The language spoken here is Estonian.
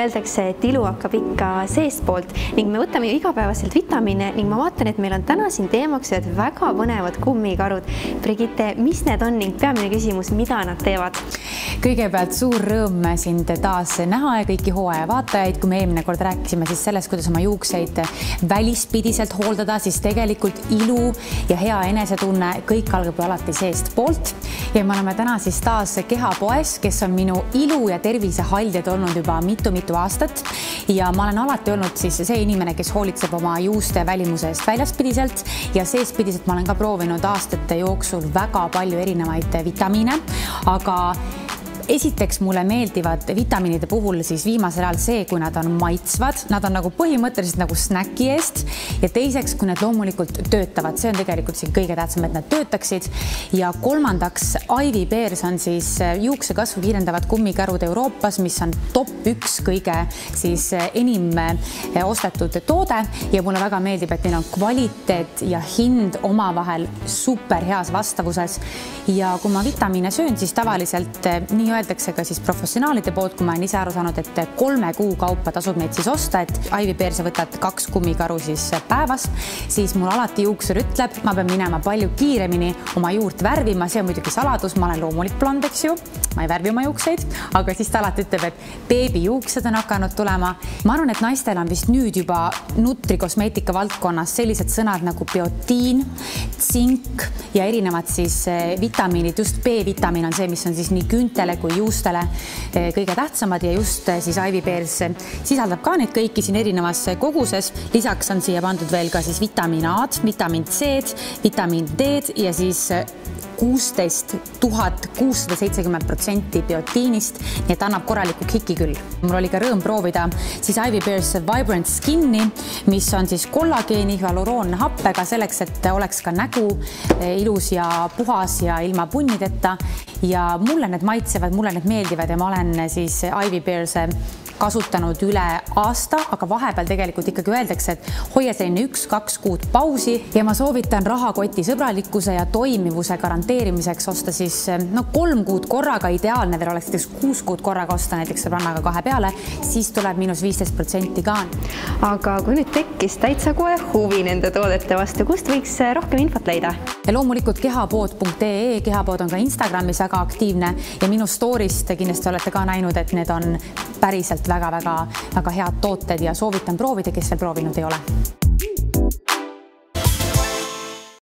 Öeldakse, et ilu hakkab ikka seestpoolt ning me võtame ju igapäevaselt vitamiine ning ma vaatan, et meil on täna siin teemaks ühed väga põnevad kummikarud. Brigitte, mis need on ning peamine küsimus, mida nad teevad? Kõigepealt suur rõõm sind taas näha ja kõiki hooaja vaatajaid. Kui me eelmine kord rääkisime siis sellest, kuidas oma juukseid välispidiselt hooldada, siis tegelikult ilu ja hea enesetunne kõik algab ju alati seestpoolt. Ja me oleme täna siis taas Kehapoes, kes on minu ilu ja tervise haldjad olnud juba mitu aastat. Ja ma olen alati olnud siis see inimene, kes hoolitseb oma juuste välimuse eest väljaspidiselt ja seespidiselt ma olen ka proovinud aastate jooksul väga palju erinevaid vitamiine, aga esiteks mulle meeldivad vitamiinide puhul siis viimasel ajal see, kui nad on maitsvad, nad on nagu põhimõtteliselt nagu snäki eest ja teiseks, kui nad loomulikult töötavad, see on tegelikult siin kõige tähtsam, et nad töötaksid ja kolmandaks, Ivy Bears on siis juukse kasvu kiirendavad kummikarud Euroopas, mis on top 1 kõige siis enim ostetud toode ja mulle väga meeldib, et neil on kvaliteet ja hind omavahel super heas vastavuses ja kui ma vitamiine söön, siis tavaliselt nii öeldakse ka siis professionaalide poolt, kui ma olen ise aru saanud, et 3 kuu kaupa tasub neid siis osta, et Ivy Bears võtad 2 kummikaru siis päevas, siis mul alati juuksur ütleb, ma pean minema palju kiiremini oma juurt värvima, see on muidugi saladus, ma olen loomulik blond, eks ju, ma ei värvi oma juukseid, aga siis ta alati ütleb, et beebijuuksed on hakanud tulema. Ma arvan, et naistel on vist nüüd juba nutri kosmeetika valdkonnas sellised sõnad nagu biotiin, tsink ja erinevad siis vitamiinid, just B-vitamiin on see, mis on siis nii küüntele kui juustele kõige tähtsamad ja just siis Ivy Bears sisaldab ka neid kõiki siin erinevas koguses. Lisaks on siia pandud veel ka siis vitamiin A-d, vitamiin C-d, vitamiin D-d ja siis 16 670% biotiinist, nii et annab korraliku kiki küll. Mul oli ka rõõm proovida siis Ivy Bears Vibrant Skinni, mis on siis kollageeni hyaluroonhappega selleks, et oleks ka nägu ilus ja puhas ja ilma punnideta ja mulle need maitsevad, mulle need meeldivad ja ma olen siis Ivy Bears kasutanud üle aasta, aga vahepeal tegelikult ikkagi öeldakse, et hoia selline 1-2 kuud pausi ja ma soovitan rahakoti sõbralikkuse ja toimivuse garanteerimiseks osta siis 3 kuud korraga, ideaalne veel oleks näiteks 6 kuud korraga osta, näiteks rannaga 2 peale, siis tuleb -15% ka. Aga kui nüüd tekkis täitsa kohe huvi nende toodete vastu, kust võiks rohkem infot leida? Ja loomulikult kehapood.ee, Kehapood on ka Instagramis väga aktiivne ja minu story'st kindlasti olete ka näinud, et need on päriselt väga head tooted ja soovitan proovida, kes veel proovinud ei ole.